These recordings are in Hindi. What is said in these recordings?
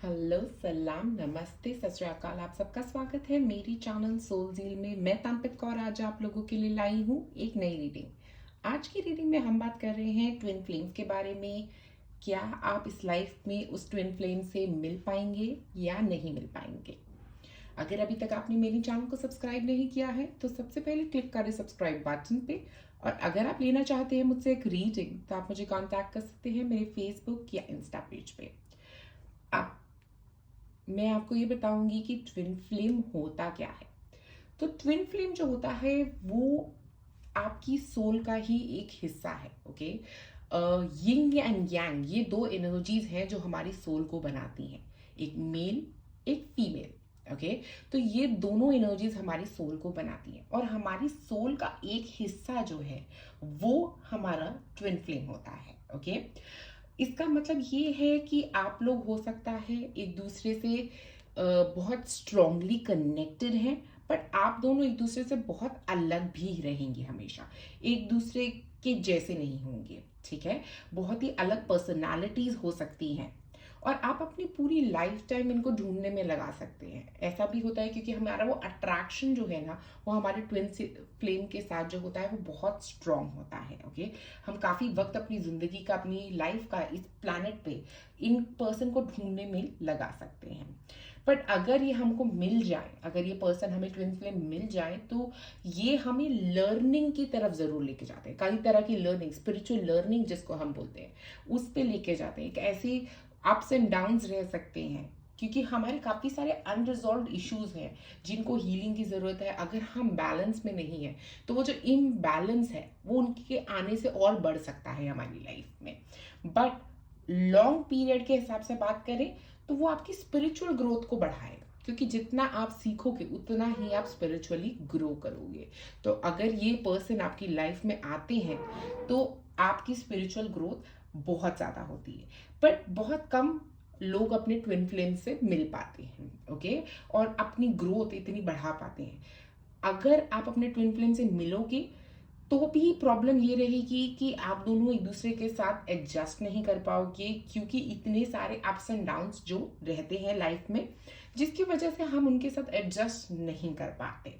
हेलो, सलाम, नमस्ते, सत श्री अकाल। आप सबका स्वागत है मेरी चैनल सोल झील में। मैं तांपित कौर आज आप लोगों के लिए लाई हूँ एक नई रीडिंग। आज की रीडिंग में हम बात कर रहे हैं ट्विन फ्लेम्स के बारे में। क्या आप इस लाइफ में उस ट्विन फ्लेम से मिल पाएंगे या नहीं मिल पाएंगे? अगर अभी तक आपने मेरी चैनल को सब्सक्राइब नहीं किया है तो सबसे पहले क्लिक करें सब्सक्राइब बटन पे। और अगर आप लेना चाहते हैं मुझसे एक रीडिंग तो आप मुझे कांटेक्ट कर सकते हैं मेरे फेसबुक या इंस्टा पेज पे। आप मैं आपको ये बताऊंगी कि ट्विन फ्लेम होता क्या है। तो ट्विन फ्लेम जो होता है वो आपकी सोल का ही एक हिस्सा है। ओके, यिंग एंड यांग ये दो एनर्जीज हैं जो हमारी सोल को बनाती हैं, एक मेल एक फीमेल। ओके, तो ये दोनों एनर्जीज हमारी सोल को बनाती हैं और हमारी सोल का एक हिस्सा जो है वो हमारा ट्विन फ्लेम होता है। ओके, इसका मतलब ये है कि आप लोग हो सकता है एक दूसरे से बहुत स्ट्रांगली कनेक्टेड हैं, बट आप दोनों एक दूसरे से बहुत अलग भी रहेंगे, हमेशा एक दूसरे के जैसे नहीं होंगे। ठीक है, बहुत ही अलग पर्सनालिटीज हो सकती हैं और आप अपनी पूरी लाइफ टाइम इनको ढूंढने में लगा सकते हैं। ऐसा भी होता है क्योंकि हमारा वो अट्रैक्शन जो है ना वो हमारे ट्विन फ्लेम के साथ जो होता है वो बहुत स्ट्रांग होता है। ओके, हम काफी वक्त अपनी जिंदगी का, अपनी लाइफ का इस प्लैनेट पे इन पर्सन को ढूंढने में लगा सकते हैं। बट अगर ये हमको मिल जाए, अगर ये पर्सन हमें ट्विन फ्लेम मिल जाए तो ये हमें लर्निंग की तरफ जरूर लेके जाते हैं। कई तरह की लर्निंग, स्पिरिचुअल लर्निंग जिसको हम बोलते हैं, उस पे लेके जाते हैं। एक ऐसी अप्स एंड डाउन्स रह सकते हैं क्योंकि हमारे काफ़ी सारे अनरिजॉल्व इश्यूज हैं जिनको हीलिंग की ज़रूरत है। अगर हम बैलेंस में नहीं है तो वो जो इम्बैलेंस है वो उनके आने से और बढ़ सकता है हमारी लाइफ में। बट लॉन्ग पीरियड के हिसाब से बात करें तो वो आपकी स्पिरिचुअल ग्रोथ को बढ़ाएगा, क्योंकि जितना आप सीखोगे उतना ही आप स्पिरिचुअली ग्रो करोगे। तो अगर ये पर्सन आपकी लाइफ में आते हैं तो आपकी स्पिरिचुअल ग्रोथ बहुत ज़्यादा होती है। बट बहुत कम लोग अपने ट्विन फ्लेम से मिल पाते हैं। ओके, और अपनी ग्रोथ इतनी बढ़ा पाते हैं। अगर आप अपने ट्विन फ्लेम से मिलोगे तो भी प्रॉब्लम ये रहेगी कि आप दोनों एक दूसरे के साथ एडजस्ट नहीं कर पाओगे, क्योंकि इतने सारे अप्स एंड डाउन्स जो रहते हैं लाइफ में जिसकी वजह से हम उनके साथ एडजस्ट नहीं कर पाते।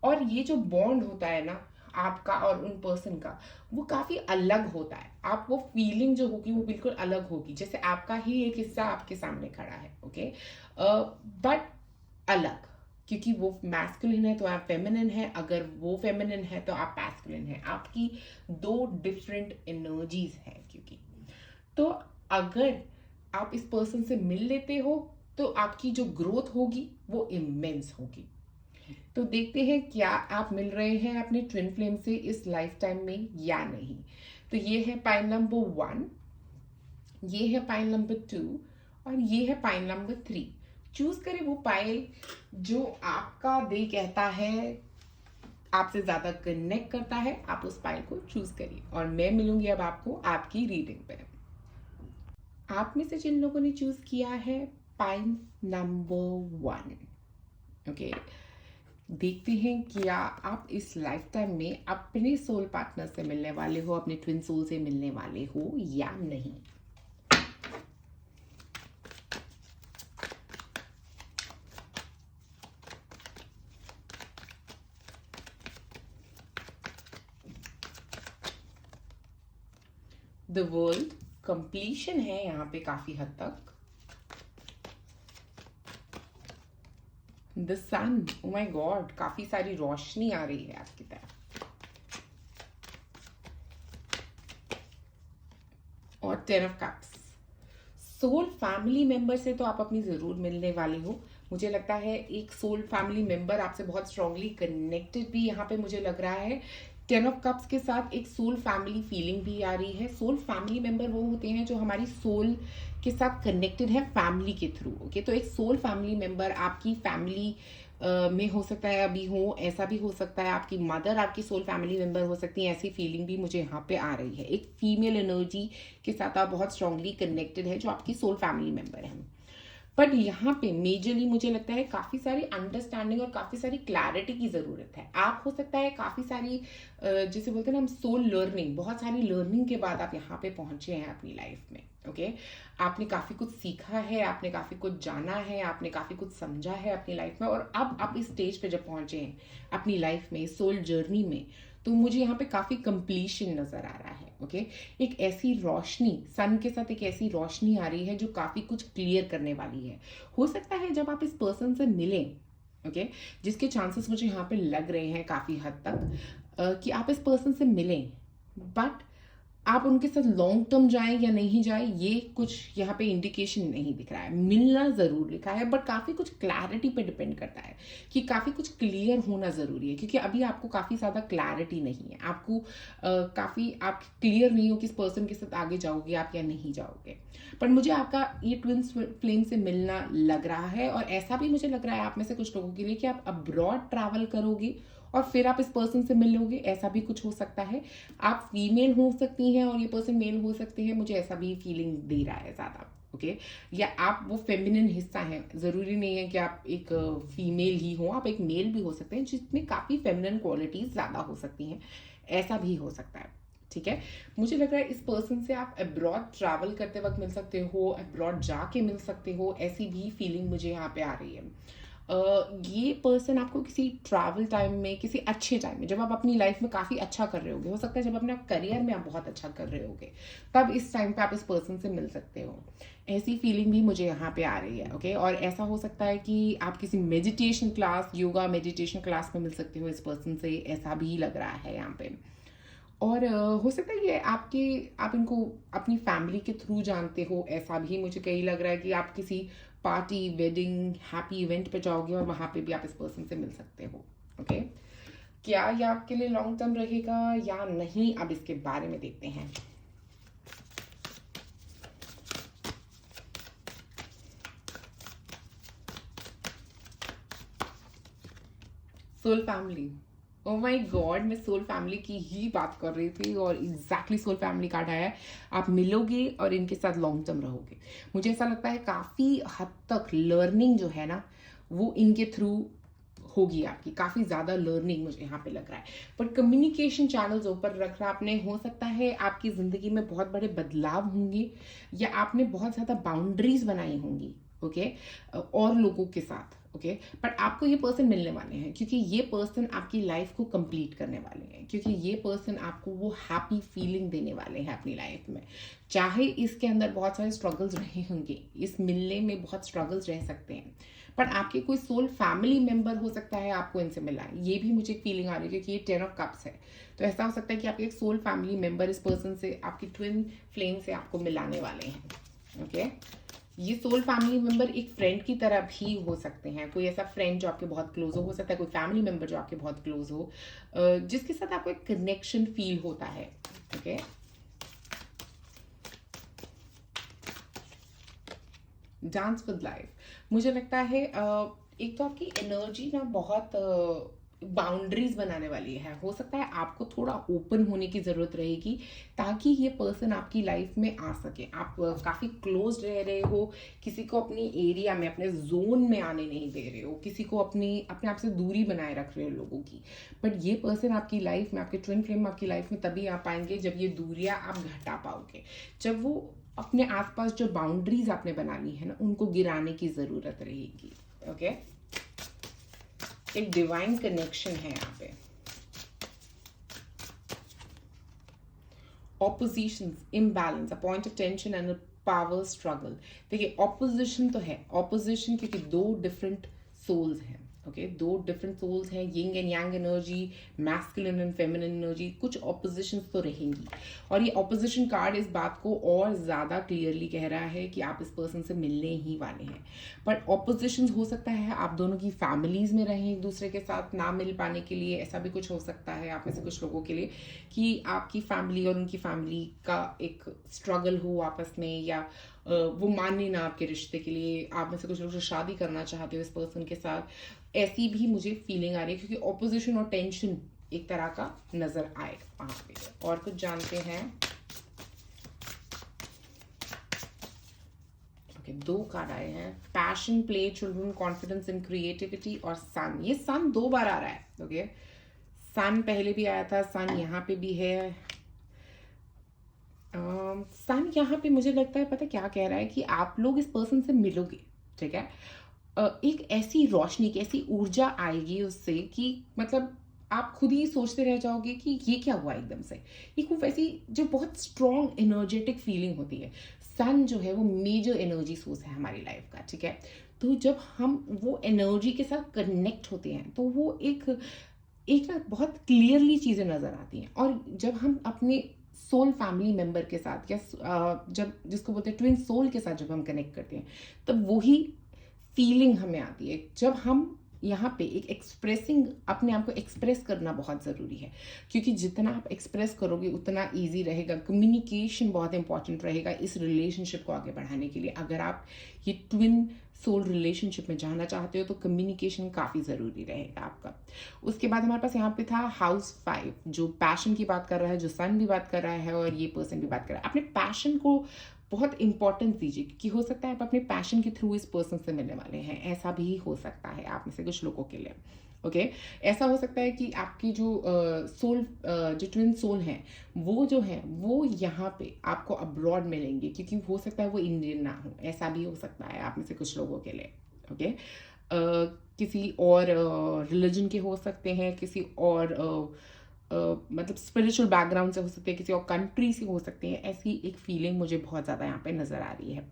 और ये जो बॉन्ड होता है ना आपका और उन पर्सन का, वो काफी अलग होता है। आप वो फीलिंग जो होगी वो बिल्कुल अलग होगी, जैसे आपका ही एक हिस्सा आपके सामने खड़ा है। ओके, बट अलग, क्योंकि वो मैस्कुलिन है तो आप फेमिनिन है, अगर वो फेमिनिन है तो आप मैस्कुलिन है। आपकी दो डिफरेंट एनर्जीज है। क्योंकि तो अगर आप इस पर्सन से मिल लेते हो तो आपकी जो ग्रोथ होगी वो इमेंस होगी। तो देखते हैं क्या आप मिल रहे हैं अपने ट्विन फ्लेम से इस लाइफ टाइम में या नहीं। तो ये है पाइल नंबर 1, ये है पाइल नंबर 2 और ये है पाइल नंबर 3। चूज करें वो पाइल जो आपका दिल कहता है आपसे ज्यादा कनेक्ट करता है, आप उस पाइल को चूज करिए और मैं मिलूंगी अब आपको आपकी रीडिंग पे। आप में से जिन लोगों ने चूज किया है पाइल नंबर 1, ओके, देखते हैं क्या आप इस लाइफ टाइम में अपने सोल पार्टनर से मिलने वाले हो, अपने ट्विन सोल से मिलने वाले हो या नहीं। द वर्ल्ड, कंप्लीशन है यहाँ पे काफी हद तक। The sun, oh my God, काफी सारी रोशनी आ रही है आपकी तरफ। और 10 of cups. Soul family member से तो आप अपनी जरूर मिलने वाले हो। मुझे लगता है एक सोल फैमिली मेंबर आपसे बहुत स्ट्रांगली कनेक्टेड भी यहाँ पे मुझे लग रहा है। 10 ऑफ कप्स के साथ एक सोल फैमिली फीलिंग भी आ रही है। सोल फैमिली मेंबर वो होते हैं जो हमारी सोल के साथ कनेक्टेड है फैमिली के थ्रू। ओके, तो एक सोल फैमिली मेंबर आपकी फैमिली में हो सकता है अभी हो, ऐसा भी हो सकता है आपकी मदर आपकी सोल फैमिली मेंबर हो सकती है। ऐसी फीलिंग भी मुझे यहाँ पे आ रही है। एक फीमेल एनर्जी के साथ आप बहुत स्ट्रांगली कनेक्टेड है जो आपकी सोल फैमिली मेंबर है। बट यहाँ पे मेजरली मुझे लगता है काफ़ी सारी अंडरस्टैंडिंग और काफ़ी सारी क्लैरिटी की ज़रूरत है। आप हो सकता है काफ़ी सारी जिसे बोलते हैं ना हम सोल लर्निंग, बहुत सारी लर्निंग के बाद आप यहाँ पे पहुँचे हैं अपनी लाइफ में। ओके, आपने काफ़ी कुछ सीखा है, आपने काफ़ी कुछ जाना है, आपने काफ़ी कुछ समझा है अपनी लाइफ में, और अब आप इस स्टेज पे जब पहुँचे हैं अपनी लाइफ में, सोल जर्नी में, तो मुझे यहाँ पे काफ़ी कंप्लीशन नज़र आ रहा है। ओके, एक ऐसी रोशनी, सन के साथ एक ऐसी रोशनी आ रही है जो काफ़ी कुछ क्लियर करने वाली है। हो सकता है जब आप इस पर्सन से मिलें, ओके, जिसके चांसेस मुझे यहाँ पे लग रहे हैं काफ़ी हद तक कि आप इस पर्सन से मिलें, बट आप उनके साथ लॉन्ग टर्म जाएं या नहीं जाएं, ये कुछ यहाँ पे इंडिकेशन नहीं दिख रहा है। मिलना ज़रूर लिखा है, बट काफ़ी कुछ क्लैरिटी पे डिपेंड करता है कि काफ़ी कुछ क्लियर होना ज़रूरी है, क्योंकि अभी आपको काफ़ी ज़्यादा क्लैरिटी नहीं है। आपको काफ़ी आप क्लियर नहीं हो कि इस पर्सन के साथ आगे जाओगे आप या नहीं जाओगे। पर मुझे आपका ये ट्विन फ्लेम से मिलना लग रहा है, और ऐसा भी मुझे लग रहा है आप में से कुछ लोगों के लिए कि आप अब्रॉड ट्रैवल करोगे और फिर आप इस पर्सन से मिल लोगे, ऐसा भी कुछ हो सकता है। आप फीमेल हो सकती हैं और ये पर्सन मेल हो सकते हैं, मुझे ऐसा भी फीलिंग दे रहा है ज़्यादा। ओके, या आप वो फेमिनिन हिस्सा हैं, ज़रूरी नहीं है कि आप एक फीमेल ही हो, आप एक मेल भी हो सकते हैं जिसमें काफ़ी फेमिनिन क्वालिटीज़ ज़्यादा हो सकती हैं, ऐसा भी हो सकता है। ठीक है, मुझे लग रहा है इस पर्सन से आप अब्रॉड ट्रैवल करते वक्त मिल सकते हो, अब्रॉड जाके मिल सकते हो, ऐसी भी फीलिंग मुझे यहाँ पे आ रही है। ये पर्सन आपको किसी ट्रैवल टाइम में, किसी अच्छे टाइम में, जब आप अपनी लाइफ में काफ़ी अच्छा कर रहे होगे, हो सकता है जब अपने करियर में आप बहुत अच्छा कर रहे होगे, तब इस टाइम पे आप इस पर्सन से मिल सकते हो। ऐसी फीलिंग भी मुझे यहाँ पे आ रही है। ओके, और ऐसा हो सकता है कि आप किसी meditation class, yoga meditation class में मिल सकते हो इस पर्सन से, ऐसा भी लग रहा है यहाँ पे। और हो सकता है ये आप इनको अपनी फैमिली के थ्रू जानते हो, ऐसा भी मुझे कहीं लग रहा है कि आप किसी पार्टी, वेडिंग, हैप्पी इवेंट पे जाओगे और वहाँ पे भी आप इस पर्सन से मिल सकते हो। ओके, क्या ये आपके लिए लॉन्ग टर्म रहेगा या नहीं, अब इसके बारे में देखते हैं। Soul family, oh my God, मैं सोल फैमिली की ही बात कर रही थी और एग्जैक्टली सोल फैमिली कार्ड आया है। आप मिलोगे और इनके साथ लॉन्ग टर्म रहोगे। मुझे ऐसा लगता है काफ़ी हद तक लर्निंग जो है ना, वो इनके थ्रू होगी आपकी, काफ़ी ज़्यादा लर्निंग मुझे यहाँ पे लग रहा है। बट कम्युनिकेशन चैनल्स ओपन रखना आपने, हो सकता है आपकी ज़िंदगी में बहुत बड़े बदलाव होंगे या आपने बहुत ज़्यादा बाउंड्रीज बनाई होंगी। ओके, और लोगों के साथ। ओके, बट आपको ये पर्सन मिलने वाले हैं, क्योंकि ये पर्सन आपकी लाइफ को कंप्लीट करने वाले हैं, क्योंकि ये पर्सन आपको वो हैप्पी फीलिंग देने वाले हैं अपनी लाइफ में। चाहे इसके अंदर बहुत सारे स्ट्रगल्स रहे होंगे, इस मिलने में बहुत स्ट्रगल्स रह सकते हैं, पर आपके कोई सोल फैमिली मेंबर हो सकता है आपको इनसे मिला है, ये भी मुझे फीलिंग आ रही है, क्योंकि ये 10 ऑफ कप्स है। तो ऐसा हो सकता है कि आपके एक सोल फैमिली मेंबर इस पर्सन से, आपकी ट्विन फ्लेम से आपको मिलाने वाले हैं। ओके, ये सोल फैमिली मेंबर एक फ्रेंड की तरह भी हो सकते हैं, कोई ऐसा फ्रेंड जो आपके बहुत क्लोज हो सकता है कोई फैमिली मेंबर जो आपके बहुत क्लोज हो, जिसके साथ आपको एक कनेक्शन फील होता है। ओके, डांस विद लाइफ, मुझे लगता है एक तो आपकी एनर्जी ना बहुत बाउंड्रीज बनाने वाली है। हो सकता है आपको थोड़ा ओपन होने की ज़रूरत रहेगी ताकि ये पर्सन आपकी लाइफ में आ सके। आप काफ़ी क्लोज रह रहे हो, किसी को अपनी एरिया में, अपने जोन में आने नहीं दे रहे हो, किसी को अपने आप से दूरी बनाए रख रहे हो लोगों की। बट ये पर्सन आपकी लाइफ में, आपके ट्विन फ्लेम आपकी लाइफ में तभी आ पाएंगे जब ये दूरियां आप घटा पाओगे, जब वो अपने आसपास जो बाउंड्रीज आपने बनानी है ना, उनको गिराने की ज़रूरत रहेगी। ओके, एक डिवाइन कनेक्शन है यहाँ पे। Opposition, imbalance, a point of tension and power struggle. देखिए ऑपोजिशन तो है, ऑपोजिशन क्योंकि दो डिफरेंट सोल्स हैं। ओके, दो डिफरेंट सोल्स हैं, yin and yang energy, masculine and feminine energy, कुछ ऑपोजिशंस तो रहेंगी। और ये ऑपोजिशन कार्ड इस बात को और ज़्यादा क्लियरली कह रहा है कि आप इस पर्सन से मिलने ही वाले हैं। बट ऑपोजिशंस हो सकता है आप दोनों की फैमिलीज में रहें एक दूसरे के साथ ना मिल पाने के लिए, ऐसा भी कुछ हो सकता है आप में से कुछ लोगों के लिए कि आपकी फैमिली और उनकी फैमिली का एक स्ट्रगल हो आपस में, या वो माने ना आपके रिश्ते के लिए। आप में से कुछ लोग जो शादी करना चाहते हो इस पर्सन के साथ, ऐसी भी मुझे फीलिंग आ रही है, क्योंकि ऑपोजिशन और टेंशन एक तरह का नजर आएगा वहां पे। और कुछ जानते हैं। ओके, ओके, 2 कार्ड आए हैं, passion, play, children, confidence and creativity और सन। ये सन 2 बार आ रहा है। ओके, सन पहले भी आया था, सन यहाँ पे भी है। सन यहाँ पे मुझे लगता है पता क्या कह रहा है कि आप लोग इस पर्सन से मिलोगे, ठीक है। एक ऐसी रोशनी की ऐसी ऊर्जा आएगी उससे कि मतलब आप खुद ही सोचते रह जाओगे कि ये क्या हुआ एकदम से। एक वो वैसी जो बहुत स्ट्रॉन्ग एनर्जेटिक फीलिंग होती है। सन जो है वो मेजर एनर्जी सोर्स है हमारी लाइफ का, ठीक है। तो जब हम वो एनर्जी के साथ कनेक्ट होते हैं तो वो एक एक ना बहुत क्लियरली चीज़ें नज़र आती हैं। और जब हम अपने सोल फैमिली मेंबर के साथ या जब जिसको बोलते हैं ट्विन सोल के साथ जब हम कनेक्ट करते हैं तब वही फीलिंग हमें आती है। जब हम यहाँ पे एक एक्सप्रेसिंग अपने आप को एक्सप्रेस करना बहुत ज़रूरी है, क्योंकि जितना आप एक्सप्रेस करोगे उतना ईजी रहेगा। कम्युनिकेशन बहुत इंपॉर्टेंट रहेगा इस रिलेशनशिप को आगे बढ़ाने के लिए। अगर आप ये ट्विन सोल रिलेशनशिप में जाना चाहते हो तो कम्युनिकेशन काफ़ी ज़रूरी रहेगा आपका। उसके बाद हमारे पास यहाँ पे था हाउस 5, जो पैशन की बात कर रहा है, जो सन भी बात कर रहा है और ये पर्सन भी बात कर रहा है। अपने पैशन को बहुत इंपॉर्टेंस दीजिए, क्योंकि हो सकता है आप अपने पैशन के थ्रू इस पर्सन से मिलने वाले हैं। ऐसा भी हो सकता है आप में से कुछ लोगों के लिए। ओके, ऐसा हो सकता है कि आपकी जो सोल जो ट्विन सोल हैं वो जो है वो यहाँ पे आपको अब्रॉड मिलेंगे, क्योंकि हो सकता है वो इंडियन ना हो। ऐसा भी हो सकता है आप में से कुछ लोगों के लिए। ओके, किसी और रिलीजन के हो सकते हैं, किसी और मतलब स्पिरिचुअल बैकग्राउंड से हो सकते हैं, किसी और कंट्री से हो सकते हैं। ऐसी एक फीलिंग मुझे बहुत ज़्यादा यहाँ पे नज़र आ रही है।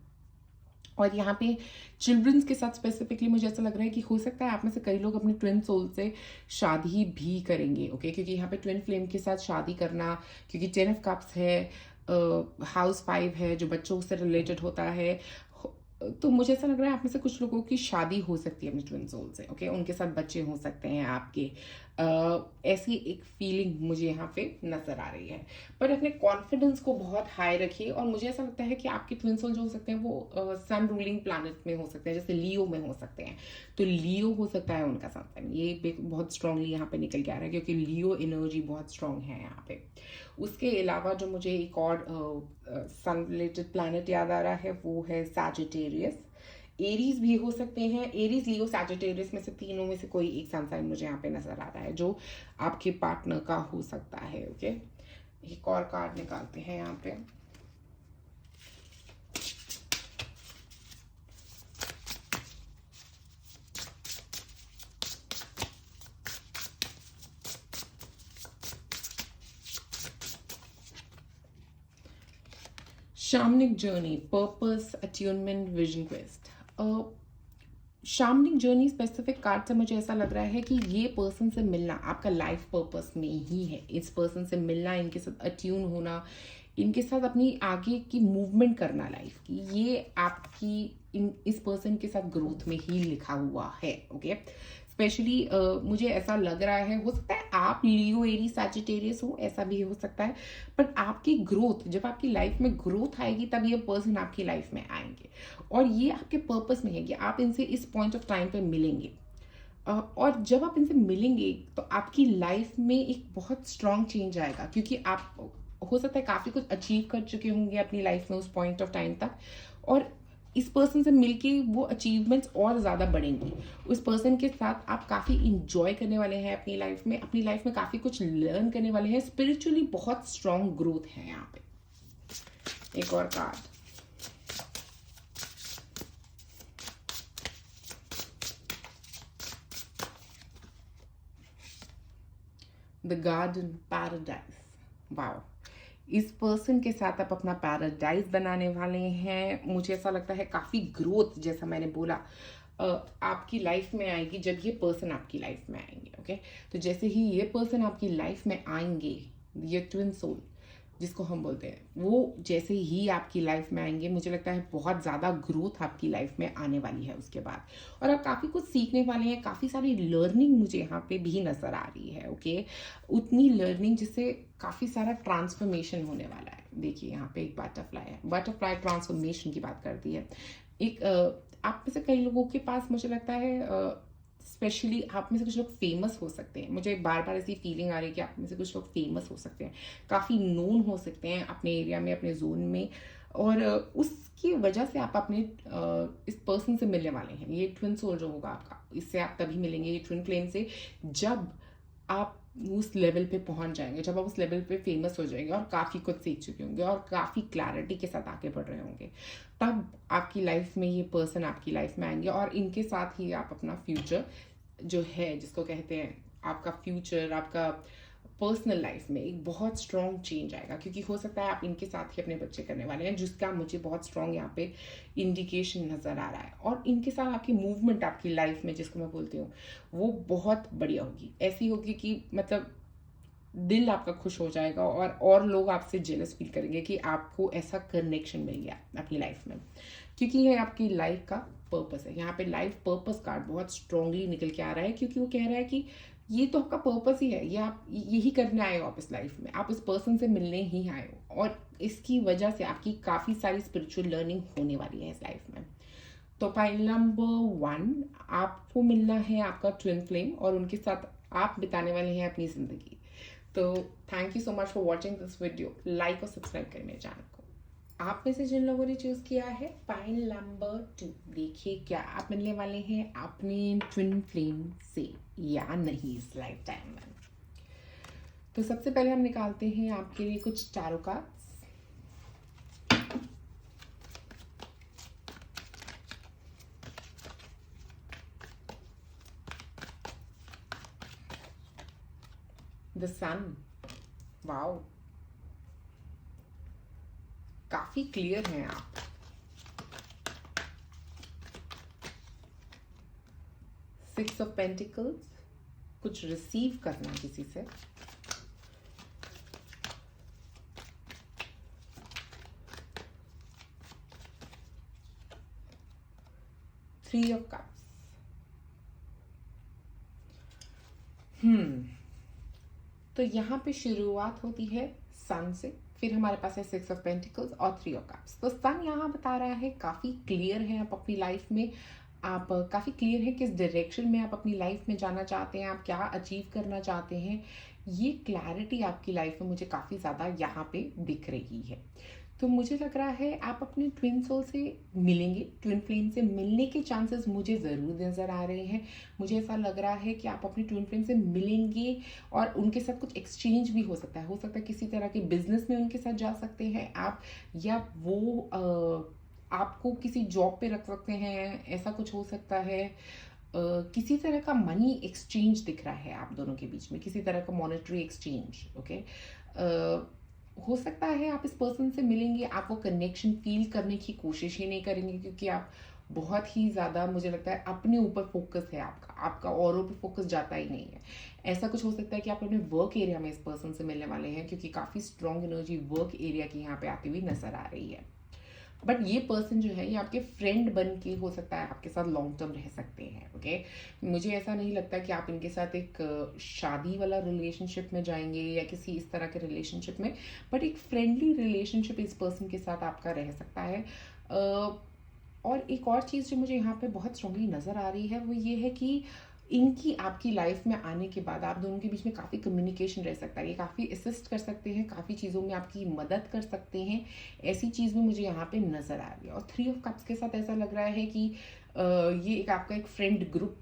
और यहाँ पे चिल्ड्रंस के साथ स्पेसिफिकली मुझे ऐसा लग रहा है कि हो सकता है आप में से कई लोग अपने ट्विन सोल से शादी भी करेंगे। ओके, क्योंकि यहाँ पे ट्विन फ्लेम के साथ शादी करना, क्योंकि 10 ऑफ कप्स है, हाउस 5 है जो बच्चों से रिलेटेड होता है। तो मुझे ऐसा लग रहा है आप में से कुछ लोगों की शादी हो सकती है अपने ट्विन सोल से। ओके, उनके साथ बच्चे हो सकते हैं आपके। ऐसी एक फीलिंग मुझे यहाँ पे नजर आ रही है। पर अपने कॉन्फिडेंस को बहुत हाई रखिए। और मुझे ऐसा लगता है कि आपके ट्विन सोल जो हो सकते हैं वो सन रूलिंग प्लैनेट में हो सकते हैं, जैसे लियो में हो सकते हैं। तो लियो हो सकता है उनका सन, ये बहुत स्ट्रांगली यहाँ पे निकल के आ रहा है, क्योंकि लियो एनर्जी बहुत स्ट्रांग है यहाँ पे। उसके अलावा जो मुझे एक और सन रिलेटेड प्लैनेट याद आ रहा है वो है सैजिटेरियस। एरीज भी हो सकते हैं, एरीज, लियो, सैजिटेरियस में से तीनों में से कोई एक सन साइन मुझे यहाँ पे नजर आ रहा है जो आपके पार्टनर का हो सकता है। ओके, एक और कार्ड निकालते हैं यहाँ पे। Shamanic journey, purpose, attunement, vision quest. Shamanic journey specific card से मुझे ऐसा लग रहा है कि ये पर्सन से मिलना आपका लाइफ पर्पस में ही है। इस पर्सन से मिलना, इनके साथ अट्यून होना, इनके साथ अपनी आगे की मूवमेंट करना लाइफ की, ये आपकी इस पर्सन के साथ ग्रोथ में ही लिखा हुआ है। ओके, स्पेशली मुझे ऐसा लग रहा है, हो सकता है आप लियो, एरीज, सैजिटेरियस हो, ऐसा भी हो सकता है। पर आपकी ग्रोथ, जब आपकी लाइफ में ग्रोथ आएगी तब ये पर्सन आपकी लाइफ में आएंगे। और ये आपके पर्पस में है कि आप इनसे इस पॉइंट ऑफ टाइम पे मिलेंगे। और जब आप इनसे मिलेंगे तो आपकी लाइफ में एक बहुत स्ट्रांग चेंज आएगा, क्योंकि आप हो सकता है काफ़ी कुछ अचीव कर चुके होंगे अपनी लाइफ में उस पॉइंट ऑफ टाइम तक, और इस पर्सन से मिलके वो अचीवमेंट्स और ज़्यादा बढ़ेंगी। उस पर्सन के साथ आप काफ़ी इंजॉय करने वाले हैं अपनी लाइफ में काफ़ी कुछ लर्न करने वाले हैं। स्पिरिचुअली बहुत स्ट्रांग ग्रोथ है यहाँ पे। एक और card, the garden paradise. Wow, इस पर्सन के साथ आप अपना पैराडाइज बनाने वाले हैं। मुझे ऐसा लगता है काफ़ी ग्रोथ, जैसा मैंने बोला, आपकी लाइफ में आएगी जब ये पर्सन आपकी लाइफ में आएंगे। ओके, तो जैसे ही ये पर्सन आपकी लाइफ में आएंगे, ये ट्विन सोल जिसको हम बोलते हैं, वो जैसे ही आपकी लाइफ में आएंगे मुझे लगता है बहुत ज़्यादा ग्रोथ आपकी लाइफ में आने वाली है उसके बाद। और आप काफ़ी कुछ सीखने वाले हैं, काफ़ी सारी लर्निंग मुझे यहाँ पे भी नज़र आ रही है। ओके, उतनी लर्निंग जिससे काफ़ी सारा ट्रांसफॉर्मेशन होने वाला है। देखिए यहाँ पे एक बटरफ्लाई है, बटरफ्लाई ट्रांसफॉर्मेशन की बात करती है। एक आप में से कई लोगों के पास मुझे लगता है, स्पेशली आप में से कुछ लोग फेमस हो सकते हैं। मुझे बार बार ऐसी फीलिंग आ रही है कि आप में से कुछ लोग फेमस हो सकते हैं, काफ़ी नोन हो सकते हैं अपने एरिया में, अपने जोन में। और उसकी वजह से आप अपने इस पर्सन से मिलने वाले हैं। ये ट्विन सोल जो होगा आपका, इससे आप तभी मिलेंगे, ये ट्विन फ्लेम से, जब आप उस लेवल पे पहुंच जाएंगे, जब आप उस लेवल पे फेमस हो जाएंगे और काफ़ी कुछ सीख चुके होंगे और काफ़ी क्लैरिटी के साथ आगे बढ़ रहे होंगे, तब आपकी लाइफ में ये पर्सन आपकी लाइफ में आएंगे और इनके साथ ही आप अपना फ्यूचर जो है, जिसको कहते हैं आपका फ्यूचर, आपका पर्सनल लाइफ में एक बहुत स्ट्रॉन्ग चेंज आएगा। क्योंकि हो सकता है आप इनके साथ ही अपने बच्चे करने वाले हैं, जिसका मुझे बहुत स्ट्रॉन्ग यहाँ पे इंडिकेशन नज़र आ रहा है। और इनके साथ आपकी मूवमेंट आपकी लाइफ में, जिसको मैं बोलती हूँ, वो बहुत बढ़िया होगी। ऐसी होगी कि मतलब दिल आपका खुश हो जाएगा और लोग आपसे जेलस फील करेंगे कि आपको ऐसा कनेक्शन मिल गया अपनी लाइफ में, क्योंकि ये आपकी लाइफ का पर्पस है। यहाँ पे लाइफ पर्पस कार्ड बहुत स्ट्रांगली निकल के आ रहा है, क्योंकि वो कह रहा है कि ये तो आपका पर्पस ही है, ये आप यही करने आए हो आप इस लाइफ में, आप इस पर्सन से मिलने ही आए हो, और इसकी वजह से आपकी काफ़ी सारी स्पिरिचुअल लर्निंग होने वाली है इस लाइफ में। तो पाइल नंबर 1, आपको मिलना है आपका ट्विन फ्लेम और उनके साथ आप बिताने वाले हैं अपनी ज़िंदगी। तो thank you so much for watching this video. Like और सब्सक्राइब करें मेरे चैनल को। आप में से जिन लोगों ने चूज किया है पाइल नंबर 2, देखिए क्या आप मिलने वाले हैं अपने ट्विन फ्लेम से या नहीं इस लाइफ टाइम में। तो सबसे पहले हम निकालते हैं आपके लिए कुछ tarot cards. The sun, wow, काफी क्लियर हैं आप। सिक्स ऑफ पेंटिकल्स, कुछ रिसीव करना किसी से। Three of cups. तो यहाँ पे शुरुआत होती है सन से, फिर हमारे पास है सिक्स ऑफ पेंटिकल्स और थ्री ऑफ कप्स। तो सन यहाँ बता रहा है काफ़ी क्लियर है आप अपनी लाइफ में, आप काफ़ी क्लियर है किस डायरेक्शन में आप अपनी लाइफ में जाना चाहते हैं, आप क्या अचीव करना चाहते हैं। ये क्लैरिटी आपकी लाइफ में मुझे काफ़ी ज़्यादा यहाँ पे दिख रही है। तो मुझे लग रहा है आप अपने ट्विन सोल से मिलेंगे, ट्विन फ्लेम से मिलने के चांसेस मुझे ज़रूर नज़र आ रहे हैं। मुझे ऐसा लग रहा है कि आप अपने ट्विन फ्लेम से मिलेंगे और उनके साथ कुछ एक्सचेंज भी हो सकता है किसी तरह के बिजनेस में उनके साथ जा सकते हैं आप, या वो आपको किसी जॉब पे रख सकते हैं, ऐसा कुछ हो सकता है। किसी तरह का मनी एक्सचेंज दिख रहा है आप दोनों के बीच में, किसी तरह का मॉनेटरी एक्सचेंज। ओके, हो सकता है आप इस पर्सन से मिलेंगे, आप वो कनेक्शन फील करने की कोशिश ही नहीं करेंगे, क्योंकि आप बहुत ही ज़्यादा, मुझे लगता है, अपने ऊपर फोकस है आपका औरों पे फोकस जाता ही नहीं है। ऐसा कुछ हो सकता है कि आप अपने वर्क एरिया में इस पर्सन से मिलने वाले हैं, क्योंकि काफ़ी स्ट्रॉन्ग एनर्जी वर्क एरिया की यहाँ पे आती हुई नजर आ रही है। बट ये पर्सन जो है ये आपके फ्रेंड बन के हो सकता है आपके साथ लॉन्ग टर्म रह सकते हैं। ओके, मुझे ऐसा नहीं लगता कि आप इनके साथ एक शादी वाला रिलेशनशिप में जाएंगे या किसी इस तरह के रिलेशनशिप में, बट एक फ्रेंडली रिलेशनशिप इस पर्सन के साथ आपका रह सकता है। और एक और चीज़ जो मुझे यहाँ पे बहुत स्ट्रांगली नज़र आ रही है वो ये है कि इनकी आपकी लाइफ में आने के बाद आप दोनों के बीच में काफ़ी कम्युनिकेशन रह सकता है, ये काफ़ी असिस्ट कर सकते हैं, काफ़ी चीज़ों में आपकी मदद कर सकते हैं, ऐसी चीज़ भी मुझे यहाँ पे नज़र आ रही है। और थ्री ऑफ कप्स के साथ ऐसा लग रहा है कि ये एक आपका एक फ्रेंड ग्रुप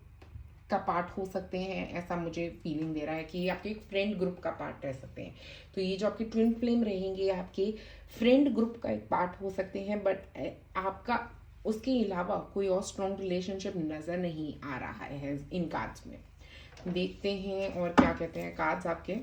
का पार्ट हो सकते हैं, ऐसा मुझे फीलिंग दे रहा है कि ये आपके एक फ्रेंड ग्रुप का पार्ट रह सकते हैं। तो ये जो आपके ट्विन फ्लेम रहेंगे आपके फ्रेंड ग्रुप का एक पार्ट हो सकते हैं, बट आपका उसके अलावा कोई और स्ट्रॉन्ग रिलेशनशिप नज़र नहीं आ रहा है इन कार्ड्स में। देखते हैं और क्या कहते हैं कार्ड्स आपके।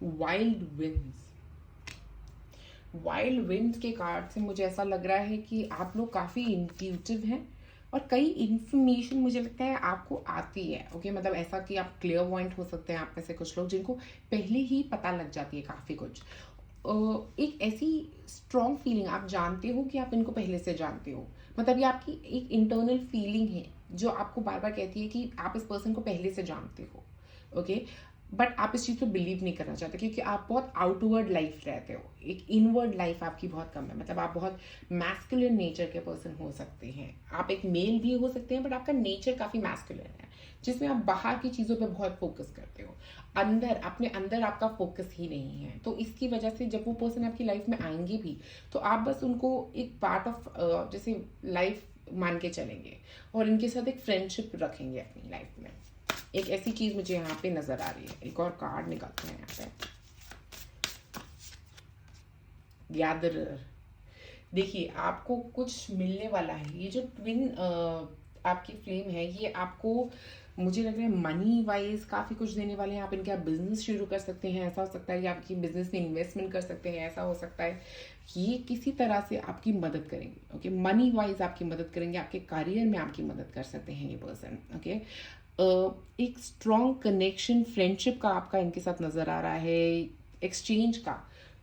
वाइल्ड विंड्स, वाइल्ड विंड्स के कार्ड से मुझे ऐसा लग रहा है कि आप लोग काफ़ी इंट्यूटिव हैं और कई इन्फॉर्मेशन मुझे लगता है आपको आती है। ओके, मतलब ऐसा कि आप क्लियर पॉइंट हो सकते हैं आप में से कुछ लोग जिनको पहले ही पता लग जाती है काफ़ी कुछ। एक ऐसी स्ट्रॉन्ग फीलिंग, आप जानते हो कि आप इनको पहले से जानते हो, मतलब ये आपकी एक इंटरनल फीलिंग है जो आपको बार बार कहती है कि आप इस पर्सन को पहले से जानते हो। ओके, बट आप इस चीज़ पे बिलीव नहीं करना चाहते क्योंकि आप बहुत आउटवर्ड लाइफ रहते हो, एक इनवर्ड लाइफ आपकी बहुत कम है। मतलब आप बहुत मैस्कुलिन नेचर के पर्सन हो सकते हैं, आप एक मेल भी हो सकते हैं, बट आपका नेचर काफ़ी मैस्कुलिन है, जिसमें आप बाहर की चीज़ों पे बहुत फोकस करते हो, अंदर अपने अंदर आपका फोकस ही नहीं है। तो इसकी वजह से जब वो पर्सन आपकी लाइफ में आएंगे भी, तो आप बस उनको एक पार्ट ऑफ जैसे लाइफ मान के चलेंगे और इनके साथ एक फ्रेंडशिप रखेंगे अपनी लाइफ में। एक ऐसी चीज मुझे यहाँ पे नजर आ रही है। एक और कार्ड निकालते हैं यहाँ पे, गैदरर। देखिए आपको कुछ मिलने वाला है। ये जो ट्विन आपकी फ्लेम है, ये आपको मुझे लग रहा है मनी वाइज काफ़ी कुछ देने वाले हैं। आप इनके आप बिजनेस शुरू कर सकते हैं, ऐसा हो सकता है कि आपकी बिजनेस में इन्वेस्टमेंट कर सकते हैं, ऐसा हो सकता है ये किसी तरह से आपकी मदद करेंगे। ओके, मनी वाइज आपकी मदद करेंगे, आपके करियर में आपकी मदद कर सकते हैं ये पर्सन। ओके, एक स्ट्रॉन्ग कनेक्शन फ्रेंडशिप का आपका इनके साथ नज़र आ रहा है, एक्सचेंज का,